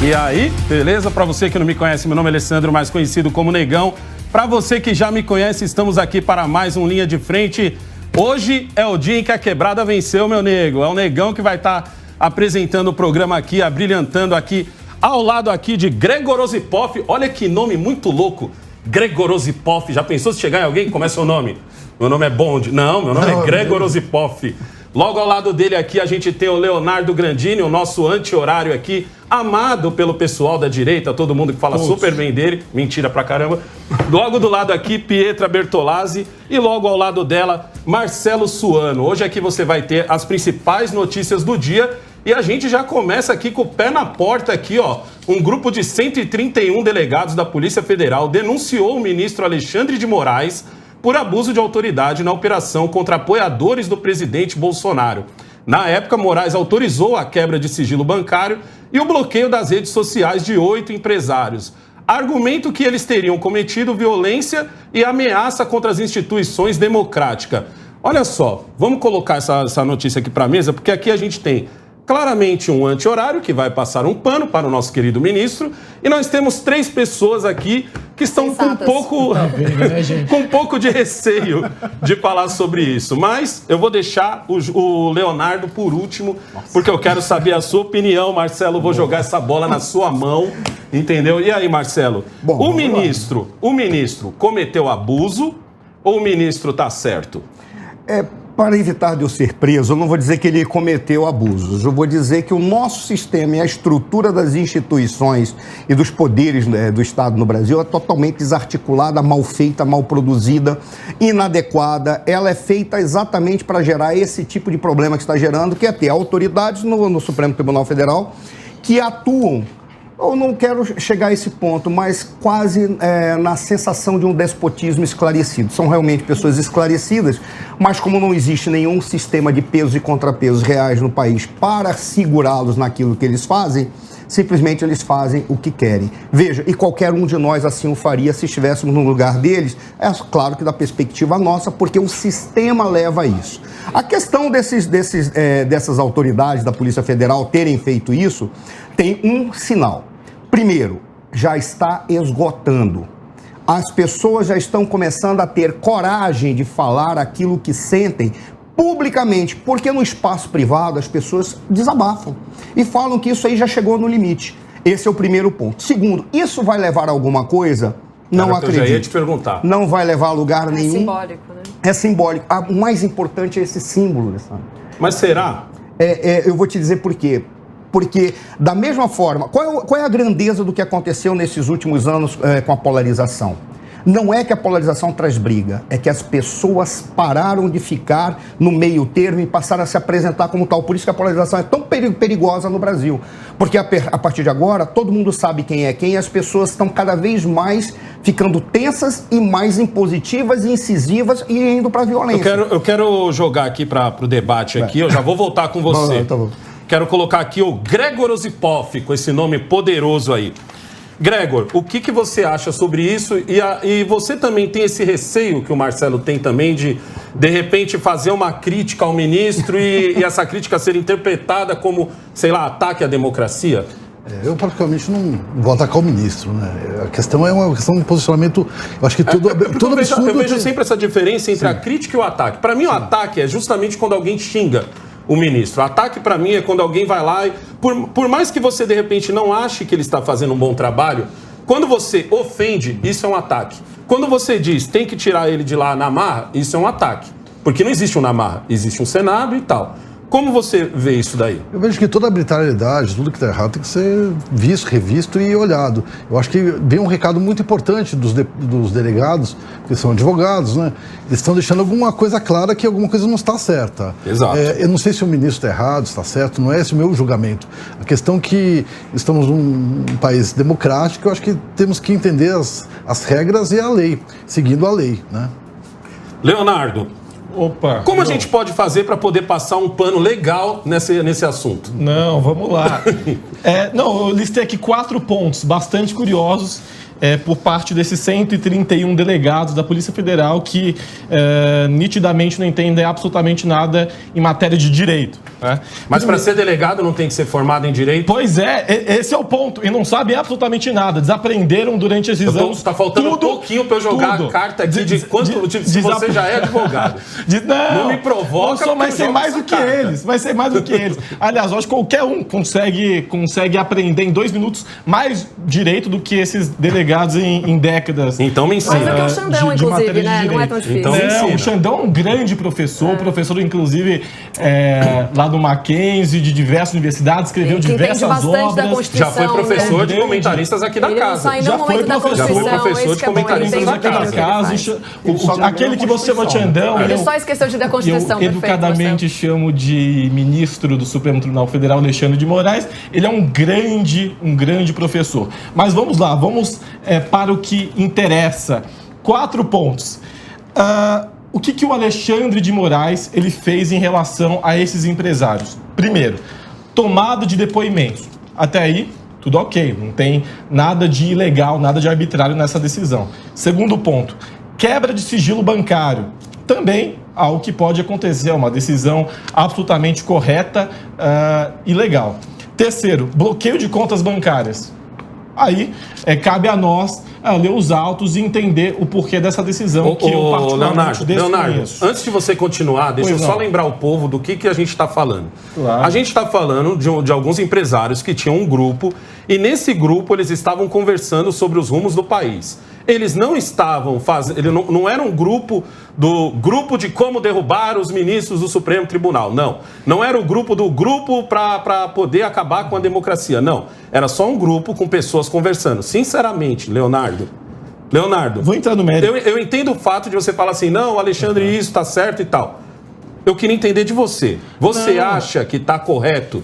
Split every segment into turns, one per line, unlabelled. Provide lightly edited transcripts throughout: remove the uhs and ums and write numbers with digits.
E aí, beleza? Para você que não me conhece, meu nome é Alessandro, mais conhecido como Negão. Para você que já me conhece, estamos aqui para mais um Linha de Frente. Hoje é o dia em que a quebrada venceu, meu nego. É o Negão que vai estar apresentando o programa aqui, abrilhantando aqui, ao lado aqui de Gregor Osipov. Olha que nome muito louco, Gregor Osipov. Já pensou se chegar em alguém? Como é seu nome? Meu nome é Bond. Não, meu nome é Gregor Osipov. Logo ao lado dele aqui a gente tem o Leonardo Grandini, o nosso anti-horário aqui, amado pelo pessoal da direita, todo mundo que fala super bem dele, mentira pra caramba. Logo do lado aqui, Pietra Bertolazzi e logo ao lado dela, Marcelo Suano. Hoje aqui você vai ter as principais notícias do dia e a gente já começa aqui com o pé na porta aqui, ó. Um grupo de 131 delegados da Polícia Federal denunciou o ministro Alexandre de Moraes por abuso de autoridade na operação contra apoiadores do presidente Bolsonaro. Na época, Moraes autorizou a quebra de sigilo bancário e o bloqueio das redes sociais de 8 empresários. Argumento que eles teriam cometido violência e ameaça contra as instituições democráticas. Olha só, vamos colocar essa notícia aqui para a mesa, porque aqui a gente tem claramente um anti-horário que vai passar um pano para o nosso querido ministro. E nós temos 3 pessoas aqui que estão com um pouco de receio de falar sobre isso. Mas eu vou deixar o Leonardo por último, porque eu quero saber a sua opinião, Marcelo. Vou jogar essa bola na sua mão, entendeu? E aí, Marcelo? Bom, o ministro cometeu abuso ou o ministro está certo?
Para evitar de eu ser preso, eu não vou dizer que ele cometeu abusos. Eu vou dizer que o nosso sistema e a estrutura das instituições e dos poderes do Estado no Brasil é totalmente desarticulada, mal feita, mal produzida, inadequada. Ela é feita exatamente para gerar esse tipo de problema que está gerando, que é ter autoridades no Supremo Tribunal Federal que atuam. Eu não quero chegar a esse ponto, mas quase na sensação de um despotismo esclarecido. São realmente pessoas esclarecidas, mas como não existe nenhum sistema de pesos e contrapesos reais no país para segurá-los naquilo que eles fazem, simplesmente eles fazem o que querem. Veja, e qualquer um de nós assim o faria se estivéssemos no lugar deles, é claro que da perspectiva nossa, porque o sistema leva a isso. A questão dessas autoridades da Polícia Federal terem feito isso tem um sinal. Primeiro, já está esgotando. As pessoas já estão começando a ter coragem de falar aquilo que sentem publicamente, porque no espaço privado as pessoas desabafam e falam que isso aí já chegou no limite. Esse é o primeiro ponto. Segundo, isso vai levar a alguma coisa? Não acredito.
Eu já ia te perguntar.
Não vai levar a lugar nenhum.
É simbólico, né?
É simbólico. O mais importante é esse símbolo, Alessandro.
Mas será?
Eu vou te dizer por quê. Porque, da mesma forma, qual é a grandeza do que aconteceu nesses últimos anos com a polarização? Não é que a polarização traz briga, é que as pessoas pararam de ficar no meio termo e passaram a se apresentar como tal. Por isso que a polarização é tão perigosa no Brasil. Porque a partir de agora, todo mundo sabe quem é quem e as pessoas estão cada vez mais ficando tensas e mais impositivas e incisivas e indo para a violência.
Eu quero jogar aqui para o debate aqui, eu já vou voltar com você.
Tá bom.
Quero colocar aqui o Gregor Osipov, com esse nome poderoso aí. Gregor, o que você acha sobre isso? E você também tem esse receio que o Marcelo tem também de repente, fazer uma crítica ao ministro e essa crítica ser interpretada como, sei lá, ataque à democracia?
Eu, particularmente, não vou atacar o ministro, né? A questão é uma questão de posicionamento. Eu acho que tudo absurdo.
Eu vejo sempre essa diferença entre a crítica e o ataque. Para mim, o ataque é justamente quando alguém xinga o ministro. Ataque, para mim, é quando alguém vai lá e, por mais que você, de repente, não ache que ele está fazendo um bom trabalho, quando você ofende, isso é um ataque. Quando você diz, tem que tirar ele de lá na marra, isso é um ataque. Porque não existe um na marra, existe um Senado e tal. Como você vê isso daí?
Eu vejo que toda a arbitrariedade, tudo que está errado, tem que ser visto, revisto e olhado. Eu acho que vem um recado muito importante dos delegados, que são advogados, né? Eles estão deixando alguma coisa clara que alguma coisa não está certa.
Exato.
Eu não sei se o ministro está errado, está certo, não é esse o meu julgamento. A questão é que estamos num país democrático, eu acho que temos que entender as regras e a lei, seguindo a lei, né?
Leonardo, como a gente pode fazer para poder passar um pano legal nesse assunto?
Não, vamos lá. Eu listei aqui 4 pontos bastante curiosos
por parte desses 131 delegados da Polícia Federal que nitidamente não entendem absolutamente nada em matéria de direito. Né?
Mas para ser delegado não tem que ser formado em direito?
Pois esse é o ponto. E não sabem absolutamente nada. Desaprenderam durante esses anos.
Está faltando um pouquinho para eu jogar a carta aqui de quanto se você já é advogado.
Não
me provoca.
Mas ser mais do que eles. Vai ser mais do que eles. Aliás, eu acho que qualquer um consegue aprender em 2 minutos mais direito do que esses delegados em décadas.
Então me ensina.
Mas é que o Xandão, inclusive, né? Não é tão difícil.
Então, o Xandão é um grande professor, professor, inclusive, lá do Mackenzie, de diversas universidades, escreveu diversas obras.
Já foi professor de comentaristas aqui da casa.
Já foi professor de comentaristas aqui da casa. Aquele que você chamou de Xandão.
Ele só esqueceu de ler a Constituição.
Eu educadamente chamo de ministro do Supremo Tribunal Federal, Alexandre de Moraes. Ele é um grande professor. Mas vamos lá, vamos para o que interessa. 4 pontos. O que o Alexandre de Moraes ele fez em relação a esses empresários? Primeiro, tomada de depoimentos. Até aí, tudo ok, não tem nada de ilegal, nada de arbitrário nessa decisão. Segundo ponto, quebra de sigilo bancário. Também algo que pode acontecer, uma decisão absolutamente correta e legal. Terceiro, bloqueio de contas bancárias. Aí cabe a nós ler os autos e entender o porquê dessa decisão que eu particularmente desconheço.
Antes de você continuar, deixa eu só lembrar o povo do que a gente está falando.
Claro.
A gente está falando de alguns empresários que tinham um grupo e nesse grupo eles estavam conversando sobre os rumos do país. Eles não estavam fazendo, não era um grupo de como derrubar os ministros do Supremo Tribunal, não era o grupo para poder acabar com a democracia, não, era só um grupo com pessoas conversando. Sinceramente, Leonardo,
vou entrar no mérito.
Eu entendo o fato de você falar assim, não, Alexandre, isso está certo e tal. Eu queria entender de você. Você acha que está correto?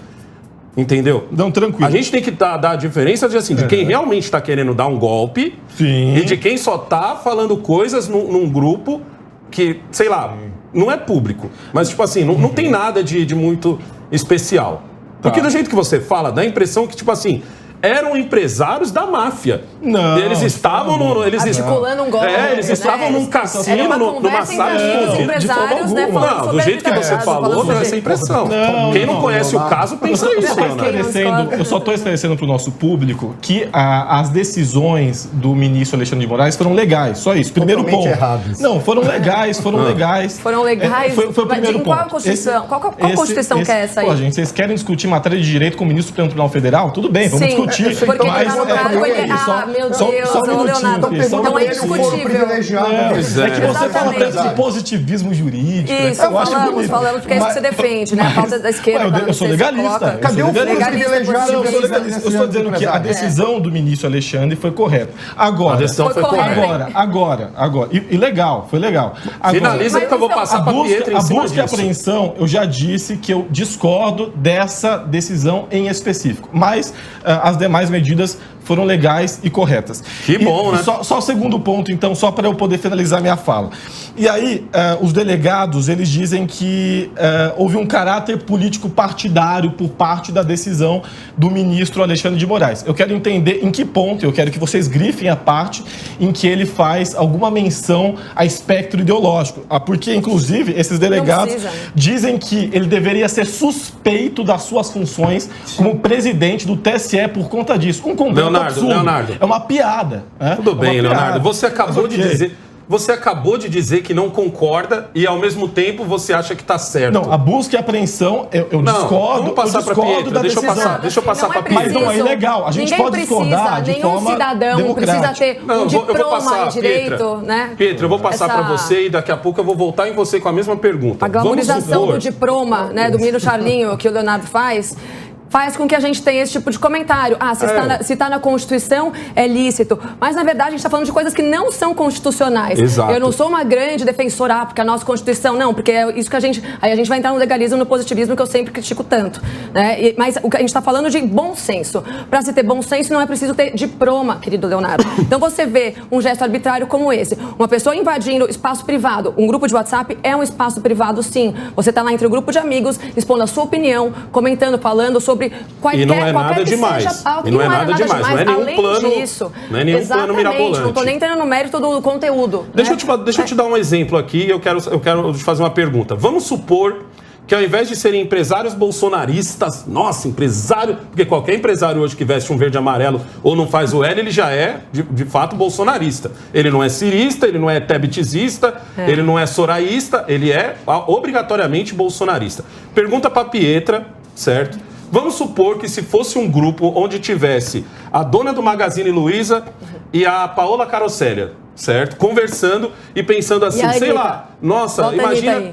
Entendeu?
Não, tranquilo.
A gente tem que dar a diferença de quem realmente está querendo dar um golpe.
Sim.
E de quem só está falando coisas num grupo que, sei lá, não é público. Mas, tipo assim, não tem nada de muito especial. Porque do jeito que você fala, dá a impressão que, tipo assim, eram empresários da máfia.
Não.
Eles estavam
articulando um golpe.
Eles estavam num cassino, numa sala escondida. Não, do jeito que você falou, deu essa impressão. Quem não conhece o caso, pensa isso, Leonardo.
Eu só estou esclarecendo para o nosso público que as decisões do ministro Alexandre de Moraes foram legais. Só isso. Primeiro ponto.
Errados.
Não, foram legais.
Foram legais?
Foi o primeiro ponto.
Qual a Constituição? Qual Constituição que é essa aí?
Pô, gente, vocês querem discutir matéria de direito com o ministro do Supremo Tribunal Federal? Tudo bem, vamos discutir.
Porque ele está no cargo, meu Deus, Leonardo. Então é indiscutível.
É que você fala tanto de positivismo jurídico.
Isso, falamos porque é isso que você defende, né? A pauta da esquerda.
Eu sou legalista.
Cadê o privilegiado?
Eu estou dizendo que a decisão do ministro Alexandre foi correta. Agora,
a decisão foi correta.
Agora. E legal, foi legal.
Finaliza que eu vou passar para a Pietra em cima
a busca e apreensão, eu já disse que eu discordo dessa decisão em específico. Mas as demais medidas foram legais e corretas.
Que bom, né?
Só o segundo ponto, então, só para eu poder finalizar minha fala. E aí, os delegados, eles dizem que houve um caráter político partidário por parte da decisão do ministro Alexandre de Moraes. Eu quero entender em que ponto, eu quero que vocês grifem a parte em que ele faz alguma menção a espectro ideológico. Porque, inclusive, esses delegados dizem que ele deveria ser suspeito das suas funções como presidente do TSE por conta disso. Um completo absurdo.
Leonardo.
É uma piada.
Tudo bem, Leonardo. Você acabou de dizer que não concorda e, ao mesmo tempo, você acha que está certo.
Não, a busca e apreensão, eu discordo.
Vamos passar para a Pietra. Deixa eu passar para a Pietra.
Mas não é ilegal. A gente pode discordar de forma
cidadão
democrática.
Precisa ter um diploma em direito, né?
Pietra, eu vou passar para você e daqui a pouco eu vou voltar em você com a mesma pergunta.
A glamorização do diploma, né, do menino Charlinho, que o Leonardo faz com que a gente tenha esse tipo de comentário. Se está na Constituição, é lícito. Mas, na verdade, a gente está falando de coisas que não são constitucionais.
Exato.
Eu não sou uma grande defensora, porque a nossa Constituição, não, porque é isso que aí a gente vai entrar no legalismo, no positivismo, que eu sempre critico tanto. Né? Mas a gente está falando de bom senso. Para se ter bom senso, não é preciso ter diploma, querido Leonardo. Então, você vê um gesto arbitrário como esse. Uma pessoa invadindo espaço privado. Um grupo de WhatsApp é um espaço privado, sim. Você está lá entre um grupo de amigos, expondo a sua opinião, comentando, falando sobre sobre qualquer...
E não é nada demais.
E não é nada demais.
Não é nenhum
Além
plano,
disso,
não é nenhum plano mirabolante.
Não estou nem entrando no mérito do conteúdo.
Deixa eu te dar um exemplo aqui, eu quero te fazer uma pergunta. Vamos supor que ao invés de serem empresários bolsonaristas, nossa, empresário, porque qualquer empresário hoje que veste um verde e amarelo ou não faz o L, ele já é, de fato, bolsonarista. Ele não é cirista, ele não é tebetizista, ele não é soraísta, ele é obrigatoriamente bolsonarista. Pergunta para Pietra, certo? Vamos supor que se fosse um grupo onde tivesse a dona do Magazine Luiza e a Paola Carossélia, certo? Conversando e pensando assim, sei lá, nossa,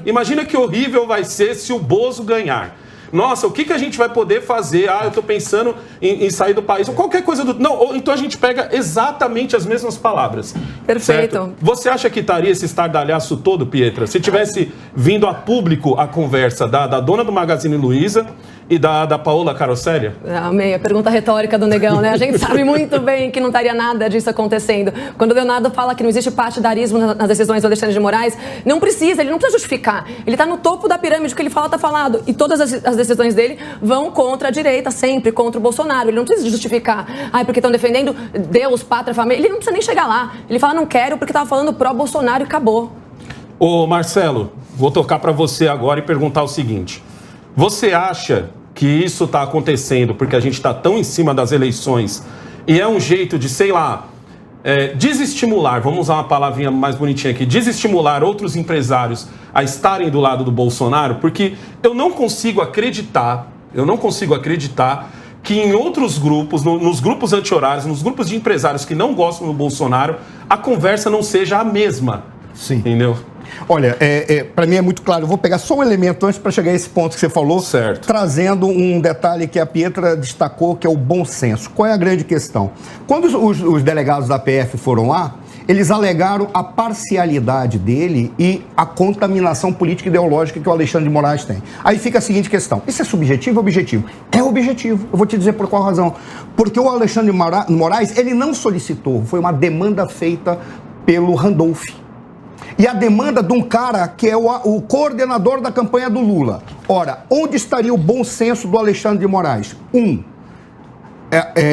imagina que horrível vai ser se o Bozo ganhar. Nossa, o que a gente vai poder fazer? Ah, eu tô pensando em sair do país, ou qualquer coisa do... Não, então a gente pega exatamente as mesmas palavras.
Perfeito.
Certo? Você acha que estaria esse estardalhaço todo, Pietra, se tivesse vindo a público a conversa da dona do Magazine Luiza e da Paola Carossélia?
Amei, a pergunta retórica do Negão, né? A gente sabe muito bem que não estaria nada disso acontecendo. Quando o Leonardo fala que não existe partidarismo nas decisões do Alexandre de Moraes, não precisa, ele não precisa justificar. Ele está no topo da pirâmide, o que ele fala está falado. E todas as decisões dele vão contra a direita, sempre contra o Bolsonaro. Ele não precisa justificar. Ai, porque estão defendendo Deus, pátria, família. Ele não precisa nem chegar lá. Ele fala, não quero, porque estava falando pró-Bolsonaro e acabou.
Ô, Marcelo, vou tocar para você agora e perguntar o seguinte. Você acha que isso está acontecendo porque a gente está tão em cima das eleições e é um jeito de, sei lá, desestimular, vamos usar uma palavrinha mais bonitinha aqui, desestimular outros empresários a estarem do lado do Bolsonaro? Porque eu não consigo acreditar que em outros grupos, nos grupos anti-horários, nos grupos de empresários que não gostam do Bolsonaro, a conversa não seja a mesma.
Sim.
Entendeu?
Olha, para mim é muito claro. Eu vou pegar só um elemento antes para chegar a esse ponto que você falou,
certo,
trazendo um detalhe que a Pietra destacou, que é o bom senso. Qual é a grande questão? Quando os delegados da PF foram lá, eles alegaram a parcialidade dele e a contaminação política e ideológica que o Alexandre de Moraes tem. Aí fica a seguinte questão: isso é subjetivo ou objetivo? É objetivo. Eu vou te dizer por qual razão. Porque o Alexandre de Moraes, ele não solicitou, foi uma demanda feita pelo Randolph. E a demanda de um cara que é o coordenador da campanha do Lula. Ora, onde estaria o bom senso do Alexandre de Moraes?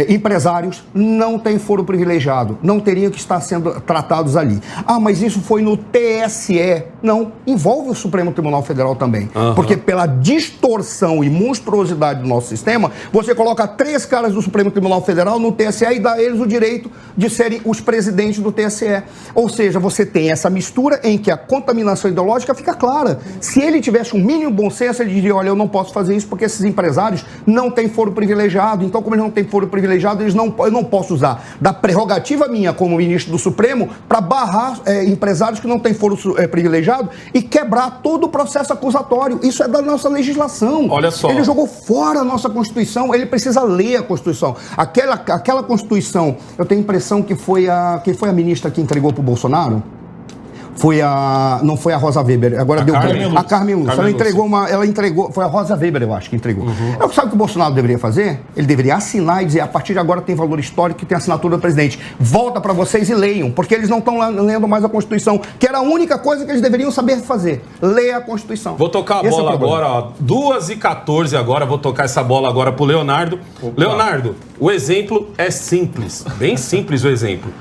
Empresários não têm foro privilegiado, não teriam que estar sendo tratados ali. Ah, mas isso foi no TSE. Não, envolve o Supremo Tribunal Federal também. Porque pela distorção e monstruosidade do nosso sistema, você coloca 3 caras do Supremo Tribunal Federal no TSE e dá a eles o direito de serem os presidentes do TSE. Ou seja, você tem essa mistura em que a contaminação ideológica fica clara. Se ele tivesse um mínimo bom senso, ele diria, olha, eu não posso fazer isso porque esses empresários não têm foro privilegiado. Então, como eles não têm foro privilegiado, eu não posso usar da prerrogativa minha como ministro do Supremo para barrar empresários que não têm foro privilegiado e quebrar todo o processo acusatório. Isso é da nossa legislação.
Olha só.
Ele jogou fora a nossa Constituição, ele precisa ler a Constituição. Aquela Constituição, eu tenho a impressão que quem foi a ministra que entregou para o Bolsonaro? Não foi a Rosa Weber, agora deu a Carmen Lúcia. Ela entregou, foi a Rosa Weber, eu acho, que entregou. Sabe o que o Bolsonaro deveria fazer? Ele deveria assinar e dizer, a partir de agora tem valor histórico, que tem assinatura do presidente. Volta para vocês e leiam, porque eles não estão lendo mais a Constituição, que era a única coisa que eles deveriam saber fazer. Leia a Constituição.
Vou tocar a bola agora, ó, 2h14 agora, vou tocar essa bola agora pro Leonardo. Leonardo, o exemplo é simples, bem simples o exemplo.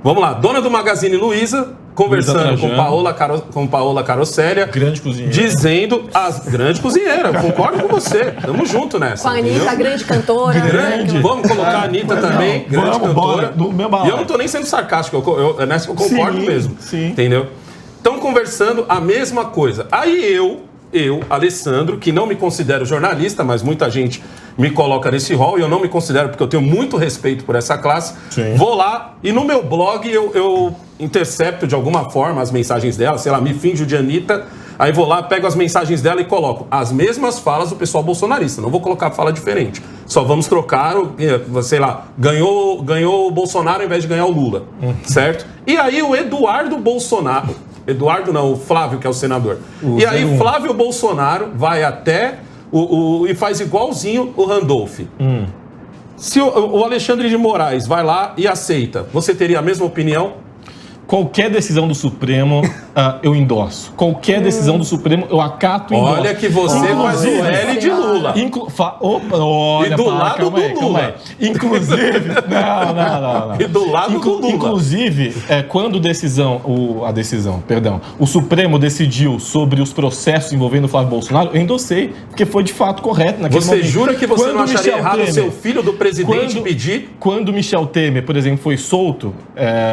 Vamos lá, dona do Magazine Luiza, conversando com Paola Carossélia.
Grande cozinheira.
Dizendo grande cozinheira, concordo com você. Tamo junto nessa.
Com a Anitta, grande cantora.
Vamos colocar a Anitta também, grande cantora.
E
eu não tô nem sendo sarcástico, nessa eu concordo mesmo.
Sim.
Entendeu? Estão conversando a mesma coisa. Aí eu, Alessandro, que não me considero jornalista, mas muita gente me coloca nesse rol, e eu não me considero porque eu tenho muito respeito por essa classe.
Sim.
Vou lá e no meu blog eu intercepto de alguma forma as mensagens dela, sei lá, me finjo de Anitta, aí vou lá, pego as mensagens dela e coloco as mesmas falas do pessoal bolsonarista, não vou colocar fala diferente. Só vamos trocar, sei lá, ganhou o Bolsonaro ao invés de ganhar o Lula, certo? E aí o Eduardo Bolsonaro, o Flávio, que é o senador. E aí Flávio Bolsonaro vai até e faz igualzinho o Randolph. Se o Alexandre de Moraes vai lá e aceita, você teria a mesma opinião?
Qualquer decisão do Supremo eu endosso. Qualquer decisão do Supremo eu acato e endosso.
Olha que você faz o L de Lula.
Olha,
e do lado do Lula.
Inclusive... Não.
E do lado do Lula.
Inclusive, quando o Supremo decidiu sobre os processos envolvendo o Flávio Bolsonaro, eu endossei, porque foi de fato correto naquele momento.
Você jura que você
Quando
não acharia
Michel
errado
Temer,
seu filho do presidente pedir?
Quando Michel Temer, por exemplo, foi solto,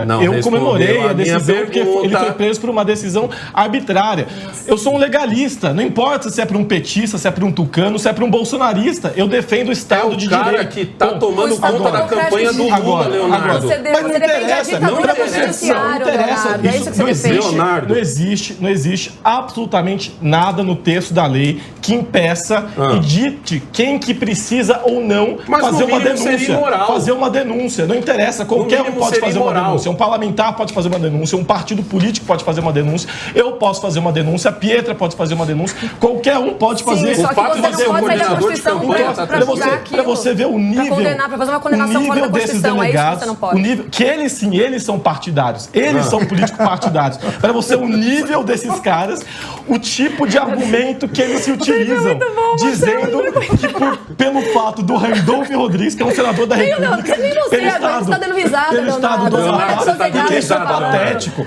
Não
eu comemorei a
minha
decisão porque ele foi preso por uma decisão arbitrária. Eu sou um legalista, não importa se é para um petista, se é para um tucano, se é para um bolsonarista, eu defendo o Estado de direito.
É o cara que está tomando conta da campanha do Lula, Leonardo.
Mas não interessa, não interessa. Não existe absolutamente nada no texto da lei que impeça e dite quem que precisa ou não fazer uma denúncia. Fazer uma denúncia. Não interessa, qualquer um pode fazer uma denúncia. Um parlamentar pode fazer uma denúncia, um partido político pode fazer uma denúncia, eu posso fazer uma denúncia, a Pietra pode fazer uma denúncia, qualquer um pode fazer.
Sim, só que você não pode sair da Constituição
para você ver o nível,
para fazer uma condenação fora da Constituição, é isso que você não pode.
O nível, que eles sim, eles são partidários, eles são políticos partidários. Para você o nível desses caras, o tipo de argumento que eles se utilizam, dizendo que pelo fato do Randolph Rodrigues, que é um senador da República,
pelo Estado
do isso é patético.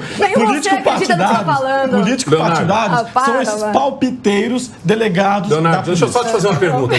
Político partidários são esses palpiteiros delegados.
Leonardo, deixa eu só te fazer uma pergunta.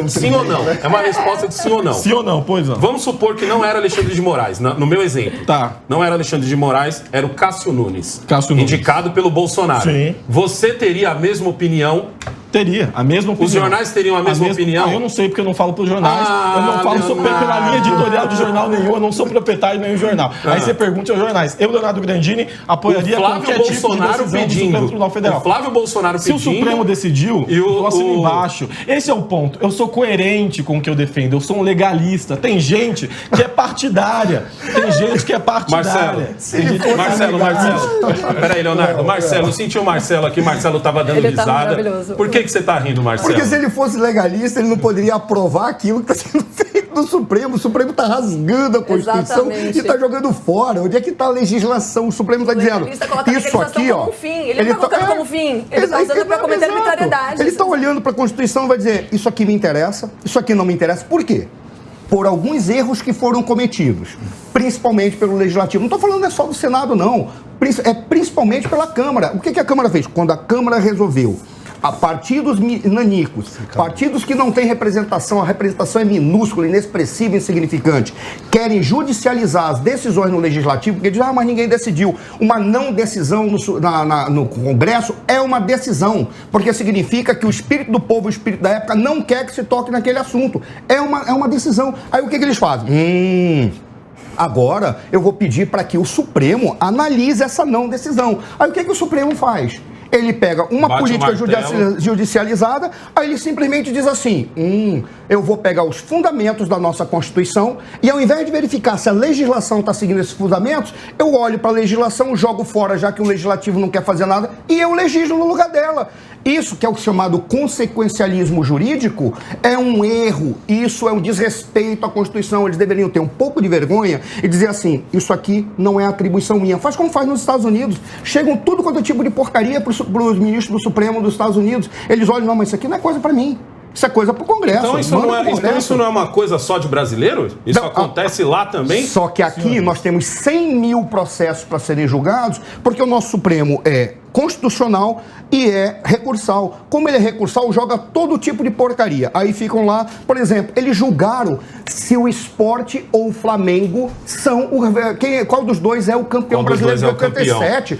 Sim ou não? É uma resposta de sim ou não.
Sim ou não, pois não.
Vamos supor que não era Alexandre de Moraes, no meu exemplo.
Tá.
Não era Alexandre de Moraes, era o Cássio Nunes. Indicado pelo Bolsonaro.
Sim.
Você teria a mesma opinião?
Teria, a mesma opinião.
Os jornais teriam a mesma opinião?
Eu não sei, porque eu não falo pelos jornais. Eu não falo pela linha editorial de jornal nenhum. Eu não sou proprietário de nenhum jornal. Aí você pergunta aos jornais. Eu, Leonardo Grandini, apoiaria qualquer tipo de decisão do Supremo Tribunal Federal.
O Flávio Bolsonaro pedindo...
Se o Supremo decidiu, eu assino embaixo. Esse é o ponto. Eu sou coerente com o que eu defendo. Eu sou um legalista. Tem gente que é partidária.
Marcelo. Peraí, Leonardo. Marcelo, eu senti o Marcelo aqui. Marcelo estava dando risada. Por que você está rindo, Marcelo?
Porque se ele fosse legalista, ele não poderia aprovar aquilo que está sendo feito no Supremo. O Supremo está rasgando a Constituição e está jogando fora. Onde é que está a legislação? O Supremo está dizendo isso aqui, ó.
Ele não está colocando como fim. Ele está usando para cometer arbitrariedade.
Ele está olhando para a Constituição e vai dizer isso aqui me interessa, isso aqui não me interessa. Por quê? Por alguns erros que foram cometidos, principalmente pelo Legislativo. Não estou falando só do Senado, não. É principalmente pela Câmara. O que a Câmara fez? Quando a Câmara resolveu a partidos nanicos, partidos que não têm representação, a representação é minúscula, inexpressiva, insignificante, querem judicializar as decisões no Legislativo, porque dizem, mas ninguém decidiu. Uma não decisão no Congresso é uma decisão, porque significa que o espírito do povo, o espírito da época, não quer que se toque naquele assunto. É uma decisão. Aí o que eles fazem? Agora eu vou pedir para que o Supremo analise essa não decisão. Aí o que o Supremo faz? Ele pega uma política judicializada, aí ele simplesmente diz assim, eu vou pegar os fundamentos da nossa Constituição e ao invés de verificar se a legislação está seguindo esses fundamentos, eu olho para a legislação, jogo fora já que o Legislativo não quer fazer nada e eu legislo no lugar dela. Isso que é o chamado consequencialismo jurídico é um erro, isso é um desrespeito à Constituição. Eles deveriam ter um pouco de vergonha e dizer assim, isso aqui não é atribuição minha. Faz como faz nos Estados Unidos. Chegam tudo quanto é tipo de porcaria para os ministros do Supremo dos Estados Unidos. Eles olham, não, mas isso aqui não é coisa para mim. Isso é coisa para o Congresso.
Então isso não é uma coisa só de brasileiro? Isso acontece lá também?
Só que aqui nós temos 100 mil processos para serem julgados, porque o nosso Supremo é constitucional e é recursal. Como ele é recursal, joga todo tipo de porcaria. Aí ficam lá, por exemplo, eles julgaram se o Sport ou o Flamengo são qual dos dois é o campeão brasileiro de 87.